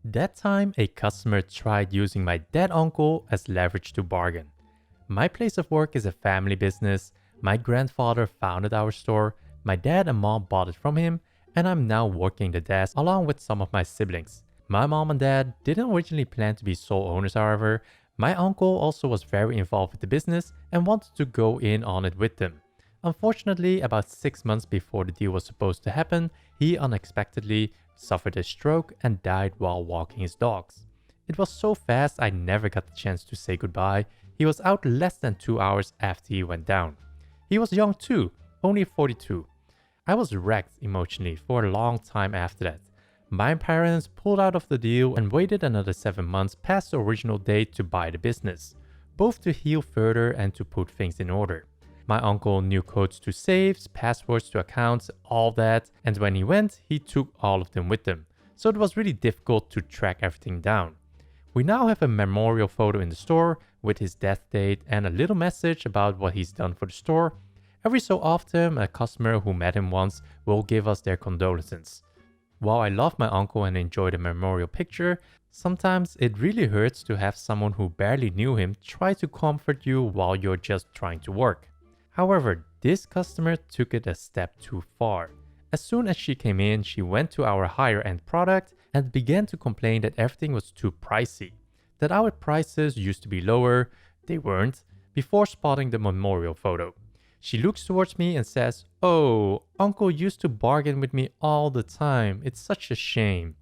That time, a customer tried using my dead uncle as leverage to bargain. My place of work is a family business. My grandfather founded our store, my dad and mom bought it from him, and I'm now working the desk along with some of my siblings. My mom and dad didn't originally plan to be sole owners, however. My uncle also was very involved with the business and wanted to go in on it with them. Unfortunately, about 6 months before the deal was supposed to happen, he unexpectedly suffered a stroke and died while walking his dogs. It was so fast I never got the chance to say goodbye. He was out less than 2 hours after he went down. He was young too, only 42. I was wrecked emotionally for a long time after that. My parents pulled out of the deal and waited another 7 months past the original date to buy the business, both to heal further and to put things in order. My uncle knew codes to safes, passwords to accounts, all that, and when he went, he took all of them with him, so it was really difficult to track everything down. We now have a memorial photo in the store with his death date and a little message about what he's done for the store. Every so often, a customer who met him once will give us their condolences. While I love my uncle and enjoy the memorial picture, sometimes it really hurts to have someone who barely knew him try to comfort you while you're just trying to work. However, this customer took it a step too far. As soon as she came in, she went to our higher end product and began to complain that everything was too pricey, that our prices used to be lower, they weren't, before spotting the memorial photo. She looks towards me and says, "Oh, uncle used to bargain with me all the time. It's such a shame."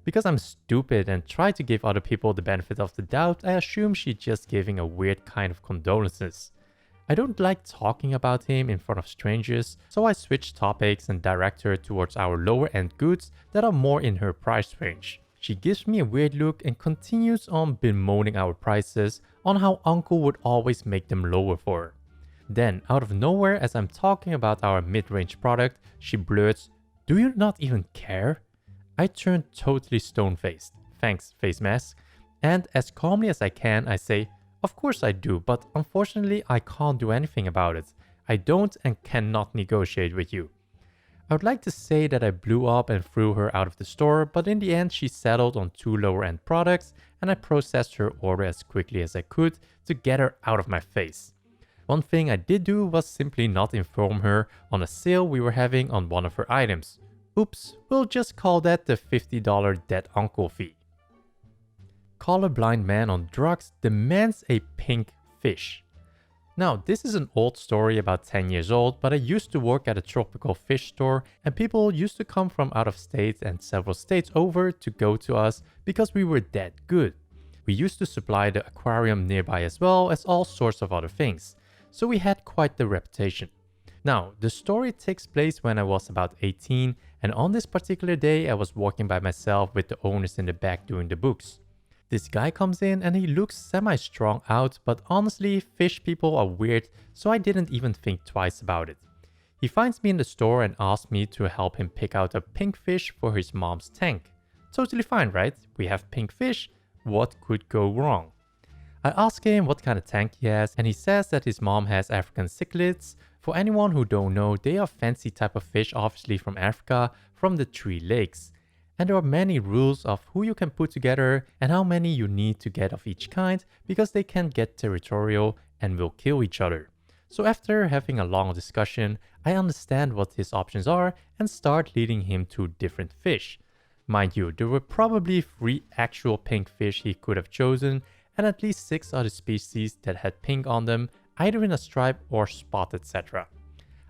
Because I'm stupid and try to give other people the benefit of the doubt, I assume she's just giving a weird kind of condolences. I don't like talking about him in front of strangers, so I switch topics and direct her towards our lower end goods that are more in her price range. She gives me a weird look and continues on bemoaning our prices on how uncle would always make them lower for her. Then, out of nowhere, as I'm talking about our mid-range product, she blurts, "Do you not even care?" I turn totally stone-faced, thanks face mask, and as calmly as I can, I say, "Of course I do, but unfortunately I can't do anything about it. I don't and cannot negotiate with you." I would like to say that I blew up and threw her out of the store, but in the end she settled on 2 lower-end products and I processed her order as quickly as I could to get her out of my face. One thing I did do was simply not inform her on a sale we were having on one of her items. Oops, we'll just call that the $50 dead uncle fee. Colorblind man on drugs demands a pink fish. Now, this is an old story about 10 years old, but I used to work at a tropical fish store and people used to come from out of state and several states over to go to us because we were that good. We used to supply the aquarium nearby as well as all sorts of other things. So we had quite the reputation. Now, the story takes place when I was about 18, and on this particular day I was walking by myself with the owners in the back doing the books. This guy comes in and he looks semi-strong out, but honestly, fish people are weird, so I didn't even think twice about it. He finds me in the store and asks me to help him pick out a pink fish for his mom's tank. Totally fine, right? We have pink fish. What could go wrong? I ask him what kind of tank he has and he says that his mom has African cichlids. For anyone who don't know, they are fancy type of fish obviously from Africa, from the 3 lakes. And there are many rules of who you can put together and how many you need to get of each kind because they can get territorial and will kill each other. So after having a long discussion, I understand what his options are and start leading him to different fish. Mind you, there were probably 3 actual pink fish he could have chosen and at least 6 other species that had pink on them, either in a stripe or spot, etc.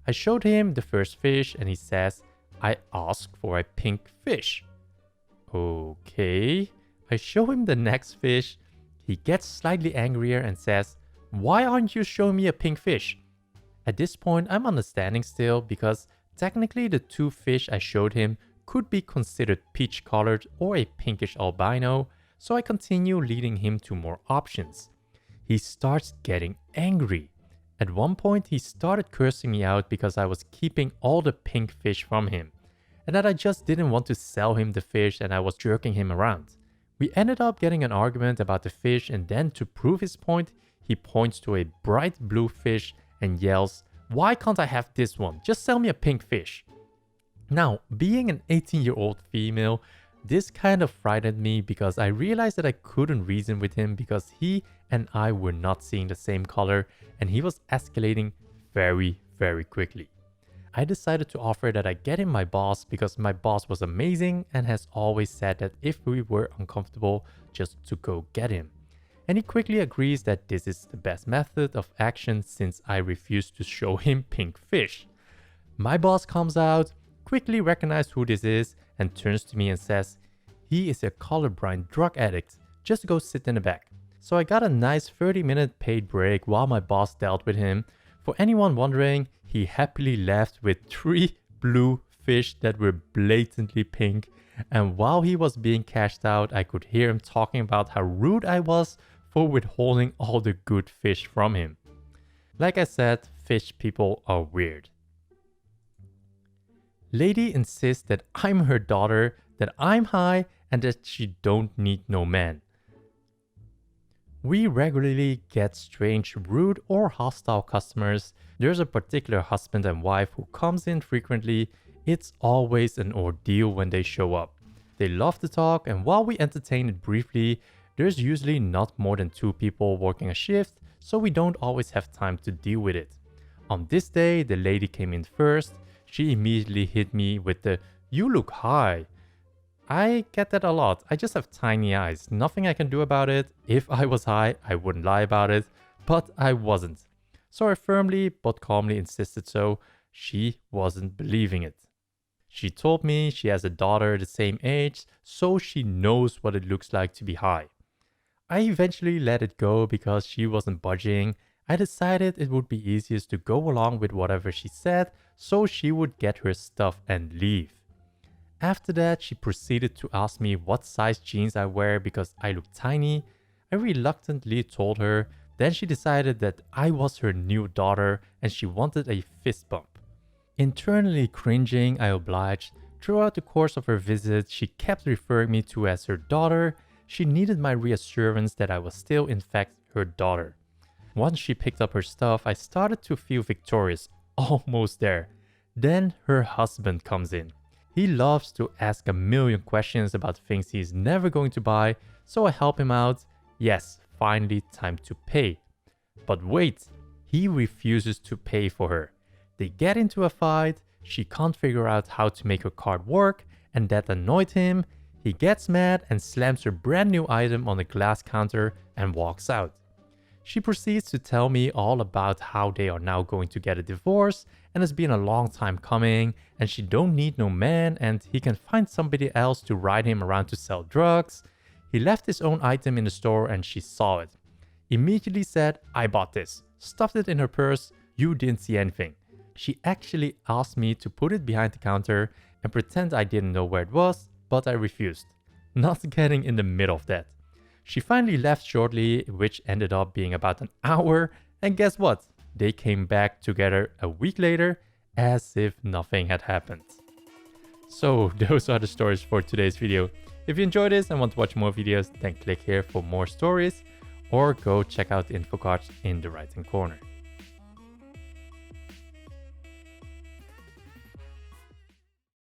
I showed him the first fish and he says, "I asked for a pink fish." Okay. I show him the next fish. He gets slightly angrier and says, "Why aren't you showing me a pink fish?" At this point, I'm understanding still because technically the 2 fish I showed him could be considered peach colored or a pinkish albino, so I continue leading him to more options. He starts getting angry. At one point, he started cursing me out because I was keeping all the pink fish from him, and that I just didn't want to sell him the fish and I was jerking him around. We ended up getting an argument about the fish, and then to prove his point, he points to a bright blue fish and yells, "Why can't I have this one? Just sell me a pink fish." Now, being an 18-year-old female, this kind of frightened me because I realized that I couldn't reason with him because he and I were not seeing the same color and he was escalating very, very quickly. I decided to offer that I get him my boss because my boss was amazing and has always said that if we were uncomfortable, just to go get him. And he quickly agrees that this is the best method of action since I refuse to show him pink fish. My boss comes out, quickly recognizes who this is, and turns to me and says, "He is a colorblind drug addict. Just go sit in the back." So I got a nice 30-minute paid break while my boss dealt with him. For anyone wondering, he happily left with 3 blue fish that were blatantly pink. And while he was being cashed out, I could hear him talking about how rude I was for withholding all the good fish from him. Like I said, fish people are weird. Lady insists that I'm her daughter, that I'm high, and that she don't need no man. We regularly get strange, rude, or hostile customers. There's a particular husband and wife who comes in frequently. It's always an ordeal when they show up. They love to talk, and while we entertain it briefly, there's usually not more than 2 people working a shift, so we don't always have time to deal with it. On this day, the lady came in first. She immediately hit me with the "You look high." I get that a lot. I just have tiny eyes. Nothing I can do about it. If I was high, I wouldn't lie about it, but I wasn't. So I firmly but calmly insisted so. She wasn't believing it. She told me she has a daughter the same age, so she knows what it looks like to be high. I eventually let it go because she wasn't budging. I decided it would be easiest to go along with whatever she said, so she would get her stuff and leave. After that, she proceeded to ask me what size jeans I wear because I look tiny. I reluctantly told her. Then she decided that I was her new daughter and she wanted a fist bump. Internally cringing, I obliged. Throughout the course of her visit, she kept referring me to as her daughter. She needed my reassurance that I was still in fact her daughter. Once she picked up her stuff, I started to feel victorious, almost there. Then her husband comes in. He loves to ask a million questions about things he's never going to buy, so I help him out. Yes, finally time to pay. But wait, he refuses to pay for her. They get into a fight, she can't figure out how to make her card work, and that annoyed him. He gets mad and slams her brand new item on the glass counter and walks out. She proceeds to tell me all about how they are now going to get a divorce and it's been a long time coming and she don't need no man and he can find somebody else to ride him around to sell drugs. He left his own item in the store and she saw it. Immediately said, "I bought this." Stuffed it in her purse. You didn't see anything. She actually asked me to put it behind the counter and pretend I didn't know where it was, but I refused. Not getting in the middle of that. She finally left shortly, which ended up being about an hour, and guess what? They came back together a week later as if nothing had happened. So those are the stories for today's video. If you enjoyed this and want to watch more videos, then click here for more stories or go check out the info cards in the right hand corner.